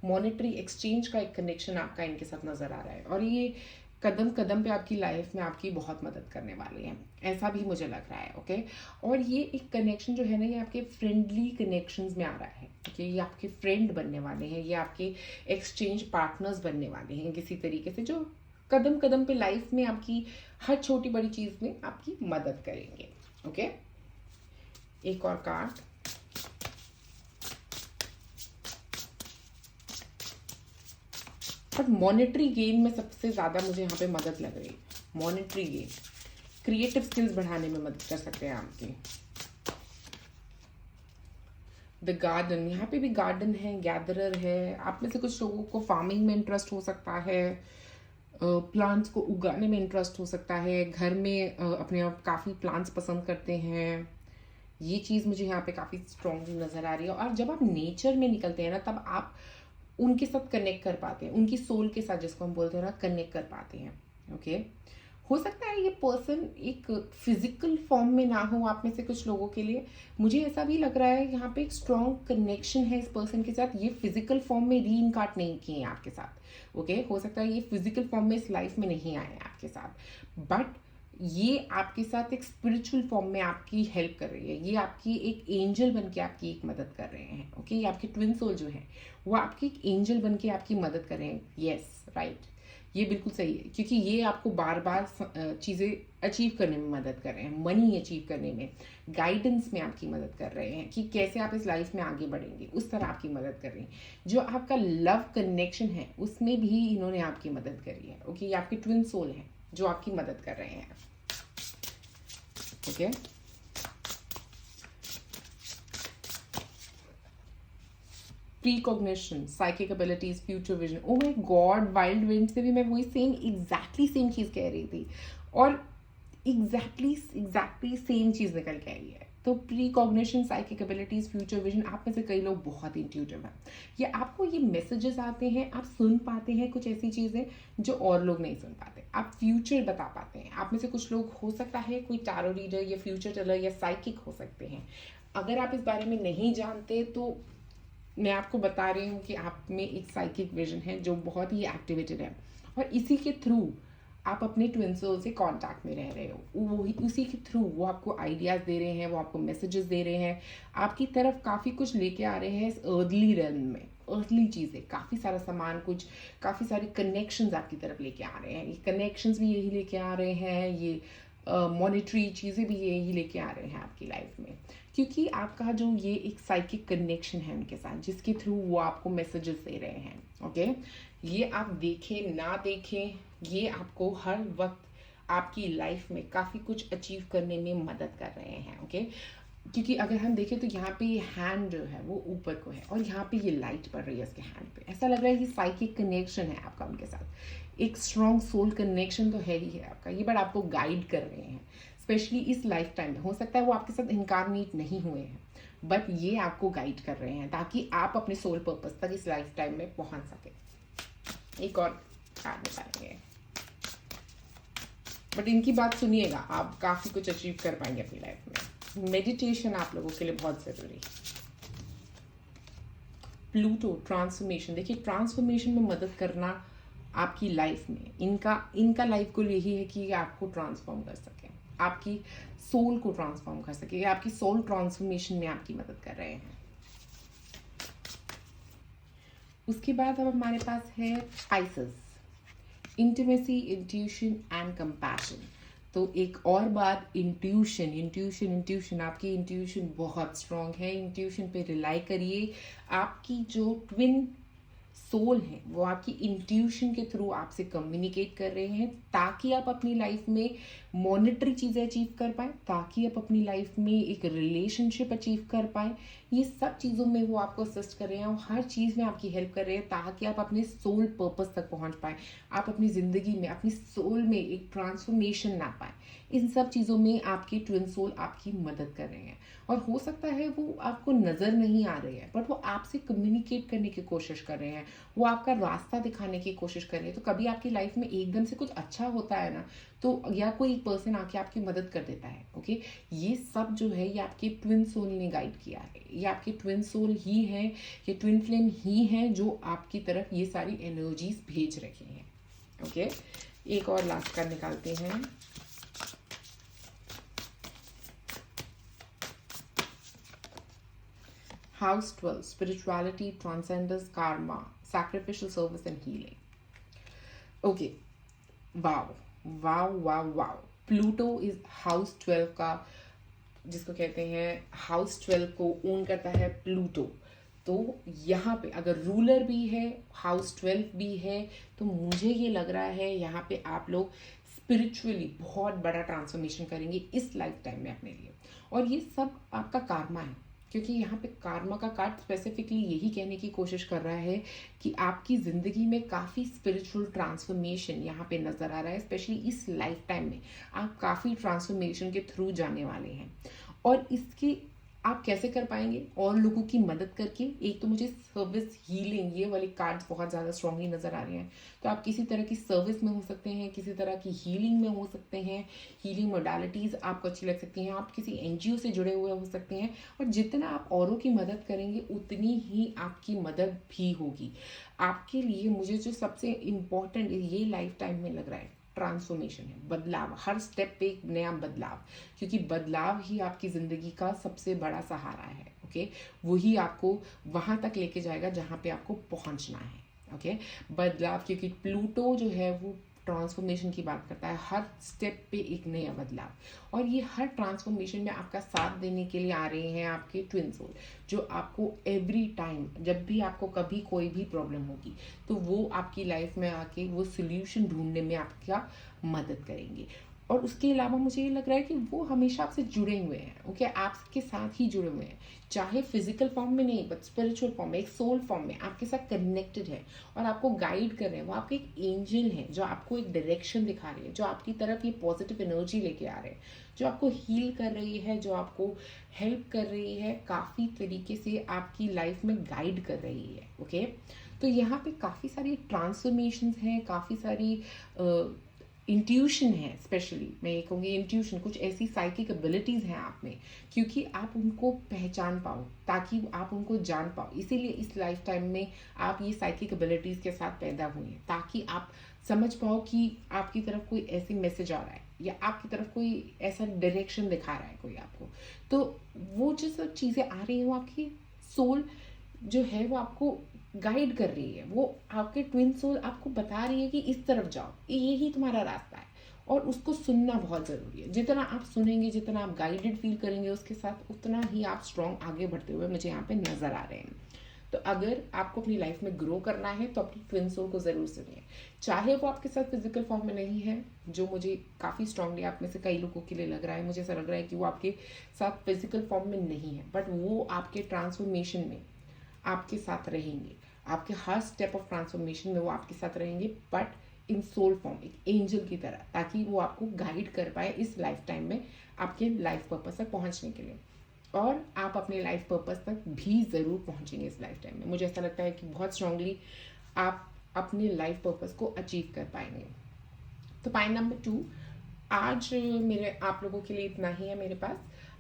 मॉनेटरी एक्सचेंज का एक कनेक्शन आपका इनके साथ नज़र आ रहा है, और ये कदम कदम पे आपकी लाइफ में आपकी बहुत मदद करने वाले हैं, ऐसा भी मुझे लग रहा है। ओके, और ये एक कनेक्शन जो है ना, ये आपके फ्रेंडली कनेक्शंस में आ रहा है। ओके, ये आपके फ्रेंड बनने वाले हैं, ये आपके एक्सचेंज पार्टनर्स बनने वाले हैं किसी तरीके से, जो कदम कदम पे लाइफ में आपकी हर छोटी बड़ी चीज़ में आपकी मदद करेंगे। ओके, एक और कार्ड, बट मॉनेटरी गेन में सबसे ज़्यादा मुझे यहाँ पे मदद लग रही है। मॉनेटरी गेन, क्रिएटिव स्किल्स बढ़ाने में मदद कर सकते हैं आपकी। द गार्डन, यहाँ पे भी गार्डन है, गैदरर है। आप में से कुछ लोगों को फार्मिंग में इंटरेस्ट हो सकता है, प्लांट्स को उगाने में इंटरेस्ट हो सकता है, घर में अपने आप काफ़ी प्लांट्स पसंद करते हैं। ये चीज़ मुझे यहाँ पे काफ़ी स्ट्रॉन्ग नज़र आ रही है। और जब आप नेचर में निकलते हैं ना, तब आप उनके साथ कनेक्ट कर पाते हैं, उनकी सोल के साथ, जिसको हम बोलते हैं ना, कनेक्ट कर पाते हैं। ओके, हो सकता है ये पर्सन एक फिजिकल फॉर्म में ना हो आप में से कुछ लोगों के लिए। मुझे ऐसा भी लग रहा है यहाँ पे एक स्ट्रॉन्ग कनेक्शन है इस पर्सन के साथ। ये फिजिकल फॉर्म में री इनकार्ट नहीं किए हैं आपके साथ। ओके, हो सकता है ये फिजिकल फॉर्म में इस लाइफ में नहीं आए हैं आपके साथ, बट ये आपके साथ एक स्पिरिचुअल फॉर्म में आपकी हेल्प कर रही है। ये आपकी एक एंजल बन के आपकी एक मदद कर रहे हैं। ओके, ये आपके ट्विन सोल जो है वो आपकी एक एंजल बन के आपकी मदद कर रहे हैं। यस, राइट, ये बिल्कुल सही है, क्योंकि ये आपको बार बार चीज़ें अचीव करने में मदद कर रहे हैं, मनी अचीव करने में, गाइडेंस में आपकी मदद कर रहे हैं कि कैसे आप इस लाइफ में आगे बढ़ेंगे, उस तरह आपकी मदद कर रही हैं। जो आपका लव कनेक्शन है उसमें भी इन्होंने आपकी मदद करी है। ओके, ये आपके ट्विन सोल हैं जो आपकी मदद कर रहे हैं। Okay, precognition, psychic abilities, future vision. Oh my god, wild wind से भी मैं वही एग्जैक्टली सेम चीज़ कह रही थी, और एग्जैक्टली सेम चीज़ निकल के आई है। तो precognition, psychic abilities, future vision, आप में से कई लोग बहुत इंट्यूटिव हैं, या आपको ये मैसेजेस आते हैं, आप सुन पाते हैं कुछ ऐसी चीज़ें जो और लोग नहीं सुन पाते, आप फ्यूचर बता पाते हैं। आप में से कुछ लोग, हो सकता है कोई टैरो रीडर या फ्यूचर टेलर या साइकिक हो सकते हैं। अगर आप इस बारे में नहीं जानते तो मैं आपको बता रही हूँ कि आप में एक साइकिक विजन है जो बहुत ही एक्टिवेटेड है, और इसी के थ्रू आप अपने ट्विन सोल से कांटेक्ट में रह रहे हो। वो उसी के थ्रू वो आपको आइडियाज़ दे रहे हैं, वो आपको मैसेजेस दे रहे हैं, आपकी तरफ काफ़ी कुछ लेके आ रहे हैं इस अर्ली रेल्म में। अर्ली चीज़ें, काफ़ी सारा सामान, कुछ काफ़ी सारे कनेक्शंस आपकी तरफ लेके आ रहे हैं। ये कनेक्शंस भी यही लेके आ रहे हैं, ये मॉनेटरी चीज़ें भी यही लेके आ रहे हैं आपकी लाइफ में, क्योंकि आपका जो ये एक साइकिक कनेक्शन है उनके साथ, जिसके थ्रू वो आपको मैसेजेस दे रहे हैं। ओके, ये आप देखें ना देखें, ये आपको हर वक्त आपकी लाइफ में काफ़ी कुछ अचीव करने में मदद कर रहे हैं। ओके, क्योंकि अगर हम देखें तो यहाँ पे ये हैंड जो है वो ऊपर को है, और यहाँ पे ये लाइट पड़ रही है इसके हैंड पे। ऐसा लग रहा है कि साइकिक कनेक्शन है आपका उनके साथ, एक स्ट्रॉन्ग सोल कनेक्शन तो है ही है आपका। ये बट आपको गाइड कर रहे हैं, स्पेशली इस लाइफ टाइम में। हो सकता है वो आपके साथ इनकारनेट नहीं हुए हैं, बट ये आपको गाइड कर रहे हैं ताकि आप अपने सोल पर्पस तक इस लाइफ टाइम में पहुंच सके। एक और कार्ड निकालेंगे, बट इनकी बात सुनिएगा, आप काफ़ी कुछ अचीव कर पाएंगे अपनी लाइफ में। मेडिटेशन आप लोगों के लिए बहुत ज़रूरी। Pluto, transformation. देखिए, ट्रांसफॉर्मेशन में मदद करना आपकी लाइफ में, इनका लाइफ गोल यही है कि आपको ट्रांसफॉर्म कर सकें। आपकी सोल को ट्रांसफॉर्म कर सके, आपकी सोल ट्रांसफॉर्मेशन में आपकी मदद कर रहे हैं। उसके बाद अब हमारे पास है spices, intimacy, intuition and compassion. तो एक और बात, इंट्यूशन इंट्यूशन इंट्यूशन आपकी इंट्यूशन बहुत स्ट्रांग है, इंट्यूशन पे रिलाई करिए। आपकी जो ट्विन सोल है वो आपकी इंट्यूशन के थ्रू आपसे कम्युनिकेट कर रहे हैं, ताकि आप अपनी लाइफ में मॉनेटरी चीज़ें अचीव कर पाए, ताकि आप अपनी लाइफ में एक रिलेशनशिप अचीव कर पाए। ये सब चीज़ों में वो आपको असिस्ट कर रहे हैं और हर चीज़ में आपकी हेल्प कर रहे हैं, ताकि आप अपने सोल पर्पस तक पहुंच पाए, आप अपनी ज़िंदगी में अपनी सोल में एक ट्रांसफॉर्मेशन ला पाए। इन सब चीज़ों में आपकी ट्विन सोल आपकी मदद कर रहे हैं। और हो सकता है वो आपको नज़र नहीं आ रहे हैं, बट वो आपसे कम्युनिकेट करने की कोशिश कर रहे हैं, वो आपका रास्ता दिखाने की कोशिश कर रहे हैं। तो कभी आपकी लाइफ में एकदम से कुछ अच्छा होता है ना, तो या कोई एक पर्सन आके आपकी मदद कर देता है। ओके, ये सब जो है ये आपके ट्विन सोल ने गाइड किया है, ये आपके ट्विन सोल ही है, ये ट्विन फ्लेम ही है जो आपकी तरफ ये सारी एनर्जीज भेज रहे हैं। ओके, एक और लास्ट कार्ड निकालते हैं। House 12, spirituality, transcendence, karma, sacrificial service and healing. Okay, wow, wow, wow, wow. Pluto is House 12 का, जिसको कहते हैं House 12 को ओन करता है प्लूटो। तो यहाँ पे अगर रूलर भी है, House 12 भी है, तो मुझे ये लग रहा है यहाँ पे आप लोग स्पिरिचुअली बहुत बड़ा ट्रांसफॉर्मेशन करेंगे इस लाइफ टाइम में अपने लिए। और ये सब आपका कार्मा है, क्योंकि यहाँ पे कार्मा का कार्ड स्पेसिफिकली यही कहने की कोशिश कर रहा है कि आपकी ज़िंदगी में काफ़ी स्पिरिचुअल ट्रांसफॉर्मेशन यहाँ पे नज़र आ रहा है। स्पेशली इस लाइफ टाइम में आप काफ़ी ट्रांसफॉर्मेशन के थ्रू जाने वाले हैं। और इसके आप कैसे कर पाएंगे? और लोगों की मदद करके। एक तो मुझे सर्विस, हीलिंग, ये वाले कार्ड्स बहुत ज़्यादा स्ट्रांगली नज़र आ रहे हैं। तो आप किसी तरह की सर्विस में हो सकते हैं, किसी तरह की हीलिंग में हो सकते हैं, हीलिंग मोडालिटीज़ आपको अच्छी लग सकती हैं, आप किसी एनजीओ से जुड़े हुए हो सकते हैं। और जितना आप औरों की मदद करेंगे उतनी ही आपकी मदद भी होगी। आपके लिए मुझे जो सबसे इम्पॉर्टेंट ये लाइफ टाइम में लग रहा है, ट्रांसफॉर्मेशन है, बदलाव, हर स्टेप पे एक नया बदलाव, क्योंकि बदलाव ही आपकी ज़िंदगी का सबसे बड़ा सहारा है। ओके, वही आपको वहाँ तक लेके जाएगा जहाँ पे आपको पहुँचना है। ओके, बदलाव, क्योंकि प्लूटो जो है वो ट्रांसफॉर्मेशन की बात करता है, हर स्टेप पे एक नया बदलाव। और ये हर ट्रांसफॉर्मेशन में आपका साथ देने के लिए आ रहे हैं आपके ट्विन सोल, जो आपको एवरी टाइम जब भी आपको कभी कोई भी प्रॉब्लम होगी तो वो आपकी लाइफ में आके वो सोल्यूशन ढूंढने में आपका मदद करेंगे। और उसके अलावा मुझे ये लग रहा है कि वो हमेशा आपसे जुड़े हुए हैं। ओके, आपके साथ ही जुड़े हुए हैं, चाहे फिजिकल फॉर्म में नहीं बट स्पिरिचुअल फॉर्म में, एक सोल फॉर्म में आपके साथ कनेक्टेड है और आपको गाइड कर रहे हैं। वो आपके एक एंजल है जो आपको एक डायरेक्शन दिखा रहे हैं, जो आपकी तरफ ये पॉजिटिव एनर्जी लेके आ रहे हैं, जो आपको हील कर रही है, जो आपको हेल्प कर रही है, काफ़ी तरीके से आपकी लाइफ में गाइड कर रही है। ओके, तो यहाँ पे काफ़ी सारी ट्रांसफॉर्मेशंस हैं, काफ़ी सारी इंट्यूशन है। स्पेशली मैं ये कहूँगी इंट्यूशन, कुछ ऐसी साइकिक एबिलिटीज़ हैं आप में, क्योंकि आप उनको पहचान पाओ, ताकि आप उनको जान पाओ। इसीलिए इस लाइफ टाइम में आप ये साइकिक एबिलिटीज़ के साथ पैदा हुए हैं, ताकि आप समझ पाओ कि आपकी तरफ कोई ऐसी मैसेज आ रहा है या आपकी तरफ कोई ऐसा डायरेक्शन दिखा रहा है कोई आपको। तो वो जो सब चीज़ें आ रही हैं वो आपकी सोल जो है वो आपको गाइड कर रही है, वो आपके ट्विन सोल आपको बता रही है कि इस तरफ जाओ, यही तुम्हारा रास्ता है। और उसको सुनना बहुत ज़रूरी है। जितना आप सुनेंगे, जितना आप गाइडेड फील करेंगे उसके साथ, उतना ही आप स्ट्रॉन्ग आगे बढ़ते हुए मुझे यहाँ पे नज़र आ रहे हैं। तो अगर आपको अपनी लाइफ में ग्रो करना है तो अपनी ट्विन सोल को ज़रूर सुनिए, चाहे वो आपके साथ फिजिकल फॉर्म में नहीं है, जो मुझे काफ़ी स्ट्रांगली आप में से कई लोगों के लिए लग रहा है। मुझे ऐसा लग रहा है कि वो आपके साथ फिजिकल फॉर्म में नहीं है, बट वो आपके ट्रांसफॉर्मेशन में आपके साथ रहेंगे, आपके हर स्टेप ऑफ ट्रांसफॉर्मेशन में वो आपके साथ रहेंगे, बट इन सोल फॉर्म, एक एंजल की तरह, ताकि वो आपको गाइड कर पाए इस लाइफ टाइम में आपके लाइफ पर्पस तक पहुंचने के लिए। और आप अपने लाइफ पर्पस तक भी ज़रूर पहुंचेंगे इस लाइफ टाइम में। मुझे ऐसा लगता है कि बहुत स्ट्रांगली आप अपने लाइफ पर्पस को अचीव कर पाएंगे। तो पॉइंट नंबर 2, आज मेरे आप लोगों के लिए इतना ही है मेरे पास।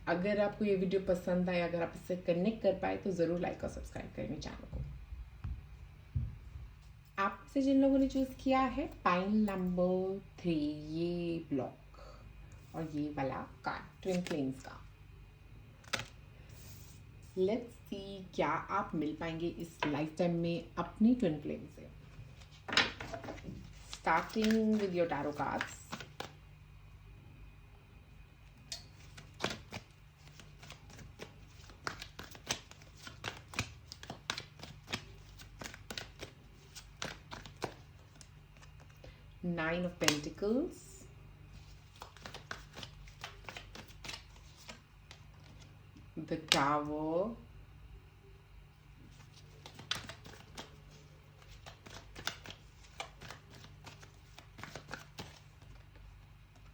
अगर आपको ये वीडियो पसंद आए, अगर आप इससे कनेक्ट कर पाए, तो ज़रूर लाइक और सब्सक्राइब करें मेरे चैनल को। आपसे जिन लोगों ने चूज़ किया है पाइन नंबर 3, ये ब्लॉक, और ये वाला कार्ड ट्विन फ्लेम्स का। लेट्स सी क्या आप मिल पाएंगे इस लाइफ टाइम में अपनी ट्विन फ्लेम से। Starting with your tarot cards. Nine of Pentacles, the Tower,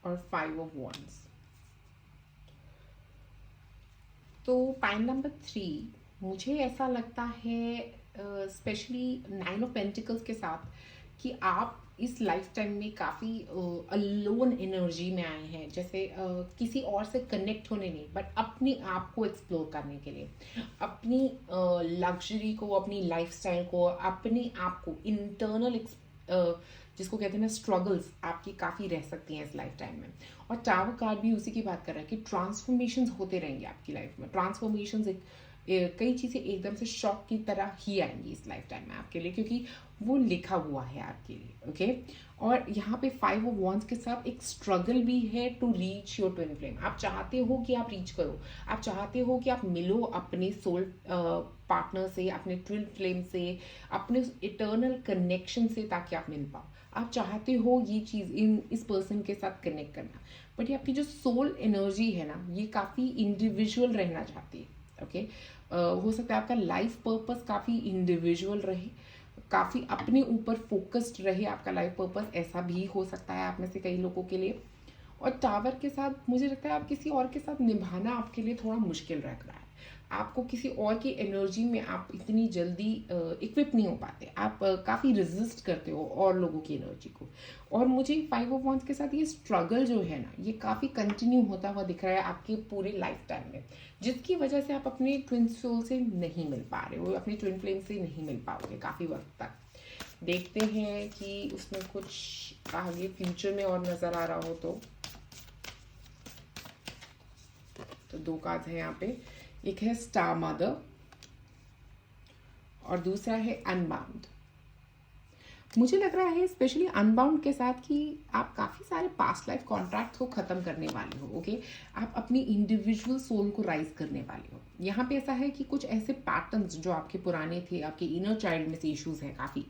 और Five of Wands। तो पाइल नंबर 3 मुझे ऐसा लगता है स्पेशली 9 ऑफ पेंटिकल्स के साथ कि आप इस लाइफ टाइम में काफ़ी अलोन एनर्जी में आए हैं, जैसे किसी और से कनेक्ट होने नहीं, बट अपने आप को एक्सप्लोर करने के लिए, अपनी लग्जरी को, अपनी लाइफस्टाइल को, अपने आप को इंटरनल जिसको कहते हैं ना स्ट्रगल्स आपकी काफ़ी रह सकती हैं इस लाइफ टाइम में। और टावर कार्ड भी उसी की बात कर रहा है कि ट्रांसफॉर्मेशंस होते रहेंगे आपकी लाइफ में। ट्रांसफॉर्मेशंस कई चीज़ें एकदम से शॉक की तरह ही आएंगी इस लाइफ टाइम में आपके लिए, क्योंकि वो लिखा हुआ है आपके लिए। ओके, और यहाँ पे 5 ऑफ वॉन्ड्स के साथ एक स्ट्रगल भी है to reach your twin flame. आप चाहते हो कि आप रीच करो, आप चाहते हो कि आप मिलो अपने सोल पार्टनर से, अपने ट्विन फ्लेम से, अपने इटर्नल कनेक्शन से, ताकि आप मिल पाओ। आप चाहते हो ये चीज़ इस पर्सन के साथ कनेक्ट करना, बट ये आपकी जो सोल एनर्जी है ना, ये काफ़ी इंडिविजुअल रहना चाहती है। ओके, हो सकता है आपका लाइफ पर्पस काफ़ी इंडिविजुअल रहे, काफ़ी अपने ऊपर फोकस्ड रहे आपका लाइफ पर्पस, ऐसा भी हो सकता है आप में से कई लोगों के लिए। और टावर के साथ मुझे लगता है आप किसी और के साथ निभाना आपके लिए थोड़ा मुश्किल लग रहा है। आपको किसी और की एनर्जी में आप इतनी जल्दी इक्विप नहीं हो पाते, आप काफ़ी रेजिस्ट करते हो और लोगों की एनर्जी को। और मुझे 5 ऑफ वॉन्ड्स के साथ ये स्ट्रगल जो है ना, ये काफ़ी कंटिन्यू होता हुआ दिख रहा है आपके पूरे लाइफ टाइम में, जिसकी वजह से आप अपने ट्विन सोल से नहीं मिल पा रहे हो, अपनी ट्विन फ्लेम से नहीं मिल पाओगे काफ़ी वक्त तक। देखते हैं कि उसमें कुछ आगे फ्यूचर में और नज़र आ रहा हो तो 2 कार्ड्स हैं यहाँ पे। एक है स्टार मदर और दूसरा है अनबाउंड। मुझे लग रहा है स्पेशली अनबाउंड के साथ कि आप काफ़ी सारे पास्ट लाइफ कॉन्ट्रैक्ट्स को ख़त्म करने वाले हो। ओके, आप अपनी इंडिविजुअल सोल को राइज करने वाले हो। यहाँ पे ऐसा है कि कुछ ऐसे पैटर्न्स जो आपके पुराने थे, आपके इनर चाइल्ड में से इश्यूज हैं काफ़ी,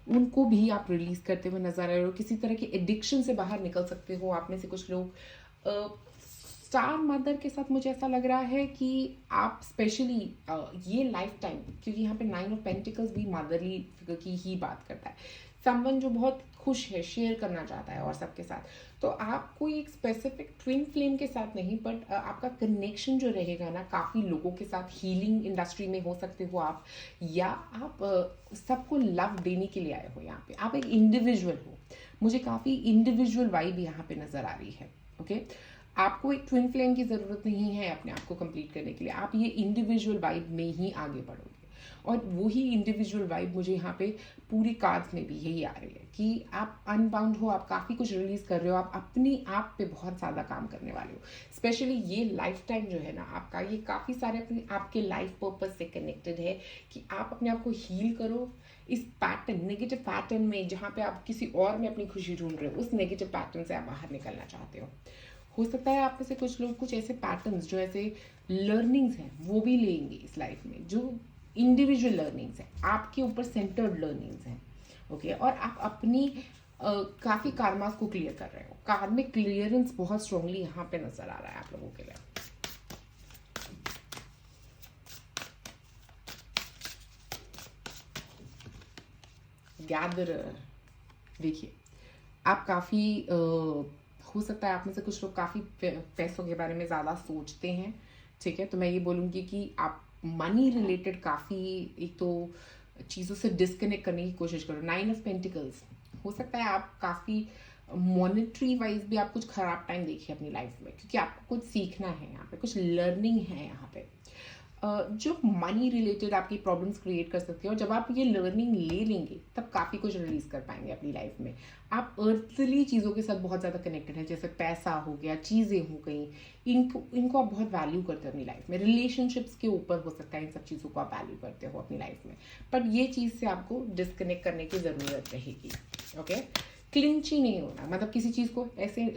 उनको भी आप रिलीज करते हुए नजर आ रहे हो। किसी तरह के एडिक्शन से बाहर निकल सकते हो आप में से कुछ लोग। स्टार मदर के साथ मुझे ऐसा लग रहा है कि आप स्पेशली ये लाइफ टाइम, क्योंकि यहाँ पे 9 ऑफ पेंटिकल्स भी मदरली फिगर की ही बात करता है, समवन जो बहुत खुश है, शेयर करना चाहता है और सबके साथ, तो आप कोई एक स्पेसिफिक ट्विन फ्लेम के साथ नहीं, बट आपका कनेक्शन जो रहेगा ना काफ़ी लोगों के साथ, हीलिंग इंडस्ट्री में हो सकते हो आप, या आप सबको लव देने के लिए आए हो। यहाँ पे आप एक इंडिविजुअल हो, मुझे काफ़ी इंडिविजुअल वाइब यहाँ पे नज़र आ रही है। ओके, आपको एक ट्विन फ्लेम की ज़रूरत नहीं है अपने आप को कंप्लीट करने के लिए, आप ये इंडिविजुअल वाइब में ही आगे बढ़ोगे। और वही इंडिविजुअल वाइब मुझे यहाँ पे पूरी कार्ड्स में भी यही आ रही है कि आप अनबाउंड हो, आप काफ़ी कुछ रिलीज कर रहे हो, आप अपने आप पे बहुत ज़्यादा काम करने वाले हो। स्पेशली ये लाइफ टाइम जो है ना आपका, ये काफ़ी सारे अपने आपके लाइफ पर्पस से कनेक्टेड है कि आप अपने आप को हील करो इस पैटर्न, नेगेटिव पैटर्न में, जहाँ पे आप किसी और में अपनी खुशी ढूंढ रहे हो, उस नेगेटिव पैटर्न से आप बाहर निकलना चाहते हो सकता है आप में से कुछ लोग कुछ ऐसे पैटर्न्स जो ऐसे लर्निंग्स हैं वो भी लेंगे इस लाइफ में, जो इंडिविजुअल लर्निंग्स हैं, आपके ऊपर सेंटर्ड लर्निंग्स हैं। ओके, और आप अपनी काफ़ी कार्मास को क्लियर कर रहे हो। कार्मिक क्लियरेंस बहुत स्ट्रांगली यहाँ पे नजर आ रहा है आप लोगों के लिए। गैदरर, देखिए आप काफ़ी हो सकता है आप में से कुछ लोग काफ़ी पैसों के बारे में ज़्यादा सोचते हैं। ठीक है, तो मैं ये बोलूँगी कि आप मनी रिलेटेड काफ़ी एक तो चीज़ों से डिस्कनेक्ट करने की कोशिश करो। 9 ऑफ पेंटिकल्स, हो सकता है आप काफ़ी मॉनेटरी वाइज भी आप कुछ ख़राब टाइम देखिए अपनी लाइफ में, क्योंकि आपको कुछ सीखना है यहाँ पे, कुछ लर्निंग है यहाँ पे। जो मनी रिलेटेड आपकी प्रॉब्लम्स क्रिएट कर सकती है, और जब आप ये लर्निंग ले लेंगे तब काफ़ी कुछ रिलीज कर पाएंगे अपनी लाइफ में। आप अर्थली चीज़ों के साथ बहुत ज़्यादा कनेक्टेड हैं, जैसे पैसा हो गया, चीज़ें हो गई, इनको आप बहुत वैल्यू करते हो अपनी लाइफ में। रिलेशनशिप्स के ऊपर हो सकता है इन सब चीज़ों को आप वैल्यू करते हो अपनी लाइफ में, बट ये चीज़ से आपको डिस्कनेक्ट करने की ज़रूरत रहेगी। ओके, क्लिंची नहीं होना, मतलब किसी चीज़ को ऐसे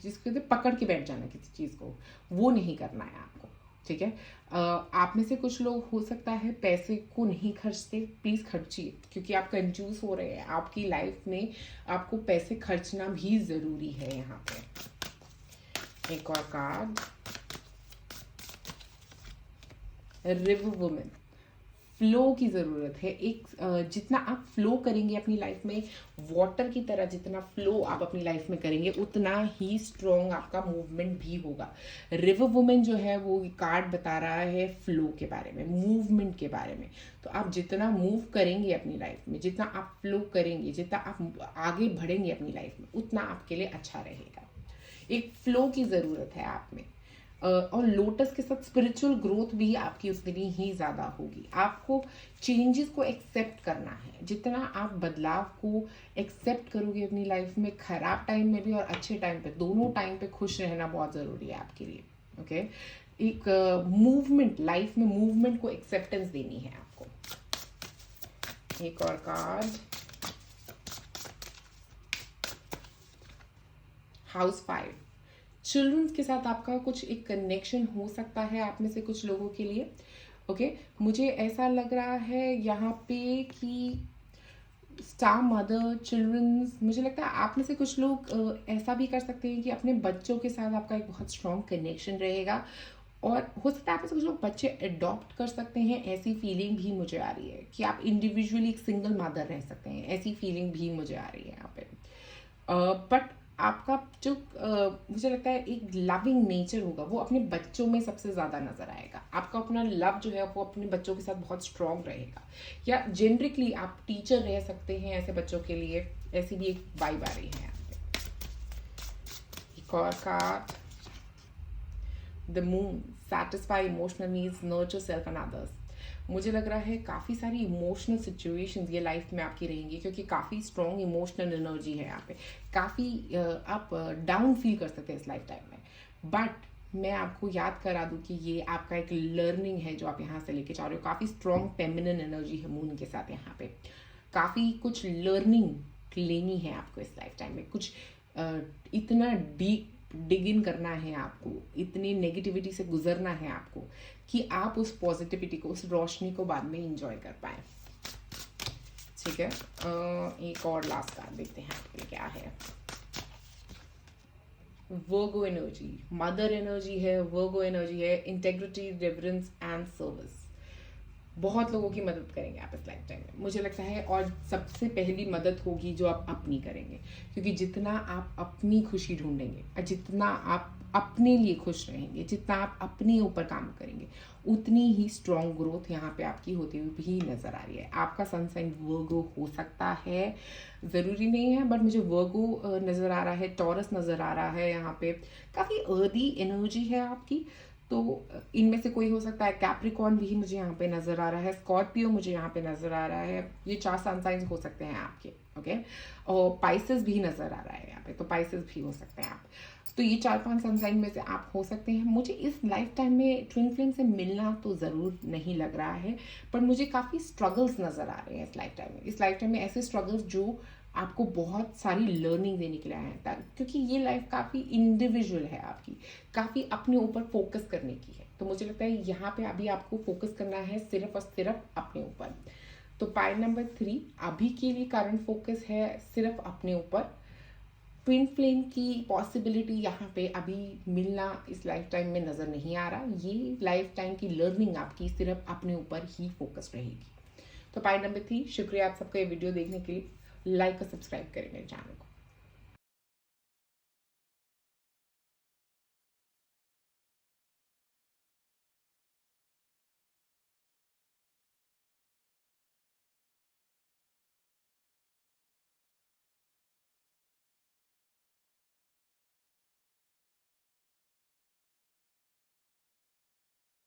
जिसके पकड़ के बैठ जाना, किसी चीज़ को वो नहीं करना है आपको। ठीक है, आप में से कुछ लोग हो सकता है पैसे को नहीं खर्चते, प्लीज़ खर्चिए, क्योंकि आप कंजूस हो रहे हैं। आपकी लाइफ में आपको पैसे खर्चना भी ज़रूरी है। यहाँ पे एक और कार्ड, रिवर वुमेन। फ्लो की ज़रूरत है। एक जितना आप फ्लो करेंगे अपनी लाइफ में, वाटर की तरह जितना फ्लो आप अपनी लाइफ में करेंगे, उतना ही स्ट्रॉन्ग आपका मूवमेंट भी होगा। रिवर वुमेन जो है वो कार्ड बता रहा है फ्लो के बारे में, मूवमेंट के बारे में। तो आप जितना मूव करेंगे अपनी लाइफ में, जितना आप फ्लो करेंगे, जितना आप आगे बढ़ेंगे अपनी लाइफ में, उतना आपके लिए अच्छा रहेगा। एक फ्लो की ज़रूरत है आप में। और लोटस के साथ स्पिरिचुअल ग्रोथ भी आपकी उतनी ही ज़्यादा होगी। आपको चेंजेस को एक्सेप्ट करना है। जितना आप बदलाव को एक्सेप्ट करोगे अपनी लाइफ में, खराब टाइम में भी और अच्छे टाइम पे, दोनों टाइम पे खुश रहना बहुत ज़रूरी है आपके लिए। ओके, एक मूवमेंट, लाइफ में मूवमेंट को एक्सेप्टेंस देनी है आपको। एक और कार्ड, हाउस 5। चिल्ड्रंस के साथ आपका कुछ एक कनेक्शन हो सकता है आप में से कुछ लोगों के लिए। ओके, मुझे ऐसा लग रहा है यहाँ पे कि स्टार मदर, चिल्ड्रंस, मुझे लगता है आप में से कुछ लोग ऐसा भी कर सकते हैं कि अपने बच्चों के साथ आपका एक बहुत स्ट्रॉन्ग कनेक्शन रहेगा, और हो सकता है आप में से कुछ लोग बच्चे अडॉप्ट कर सकते हैं। ऐसी फीलिंग भी मुझे आ रही है कि आप इंडिविजुअली एक सिंगल मदर रह सकते हैं, ऐसी फीलिंग भी मुझे आ रही है यहाँ पे। बट आपका जो मुझे लगता है एक लविंग नेचर होगा, वो अपने बच्चों में सबसे ज़्यादा नज़र आएगा। आपका अपना लव जो है वो अपने बच्चों के साथ बहुत स्ट्रॉन्ग रहेगा। या जेनरिकली आप टीचर रह सकते हैं ऐसे बच्चों के लिए, ऐसी भी एक वाइब आ रही है यहाँ पे। एक और card, the moon. Satisfy emotional needs, nurture self and others. मुझे लग रहा है काफ़ी सारी इमोशनल सिचुएशंस ये लाइफ में आपकी रहेंगी, क्योंकि काफ़ी स्ट्रॉन्ग इमोशनल एनर्जी है यहाँ पे। काफ़ी आप डाउन फील कर सकते हैं इस लाइफ टाइम में, बट मैं आपको याद करा दूँ कि ये आपका एक लर्निंग है जो आप यहाँ से लेके जा रहे हो। काफ़ी स्ट्रॉन्ग फेमिनिन एनर्जी है मून के साथ यहाँ पे। काफ़ी कुछ लर्निंग लेनी है आपको इस लाइफ टाइम में। कुछ इतना डीप डिग इन करना है आपको, इतनी नेगेटिविटी से गुजरना है आपको कि आप उस पॉजिटिविटी को, उस रोशनी को बाद में इंजॉय कर पाए। ठीक है, एक और लास्ट कार्ड देखते हैं आपके लिए क्या है। वर्गो एनर्जी, मदर एनर्जी है, वर्गो एनर्जी है, इंटेग्रिटी, रेवरेंस एंड सर्विस। बहुत लोगों की मदद करेंगे आप इस लाइफ टाइम में, मुझे लगता है। और सबसे पहली मदद होगी जो आप अपनी करेंगे, क्योंकि जितना आप अपनी खुशी ढूंढेंगे और जितना आप अपने लिए खुश रहेंगे, जितना आप अपने ऊपर काम करेंगे, उतनी ही स्ट्रॉन्ग ग्रोथ यहाँ पे आपकी होती हुई भी नजर आ रही है। आपका सन साइन वर्गो हो सकता है, ज़रूरी नहीं है, बट मुझे वर्गो नज़र आ रहा है, टॉरस नज़र आ रहा है यहाँ पे। काफ़ी अर्दी एनर्जी है आपकी, तो इनमें से कोई हो सकता है। कैप्रिकॉर्न भी मुझे यहाँ पे नज़र आ रहा है, स्कॉर्पियो मुझे यहाँ पे नज़र आ रहा है। ये 4 सन साइंस हो सकते हैं आपके। ओके, और पाइसेस भी नज़र आ रहा है यहाँ पे, तो पाइसेस भी हो सकते हैं आप। तो ये 4-5 सन साइन में से आप हो सकते हैं। मुझे इस लाइफ टाइम में ट्विन फ्लेम से मिलना तो ज़रूर नहीं लग रहा है, पर मुझे काफ़ी स्ट्रगल्स नज़र आ रहे हैं इस लाइफ टाइम में। इस लाइफ टाइम में ऐसे स्ट्रगल्स जो आपको बहुत सारी लर्निंग देने के लिए आए हैं, क्योंकि ये लाइफ काफ़ी इंडिविजुअल है आपकी, काफ़ी अपने ऊपर फोकस करने की है। तो मुझे लगता है यहाँ पे अभी आपको फोकस करना है सिर्फ और सिर्फ अपने ऊपर। तो पाइल नंबर 3 अभी के लिए करंट फोकस है सिर्फ अपने ऊपर। ट्विन फ्लेम की पॉसिबिलिटी यहाँ पे अभी मिलना इस लाइफ टाइम में नज़र नहीं आ रहा। ये लाइफ टाइम की लर्निंग आपकी सिर्फ अपने ऊपर ही फोकस रहेगी। तो पाइल नंबर 3, शुक्रिया आप सबका ये वीडियो देखने के लिए। लाइक और सब्सक्राइब करें मेरे चैनल को।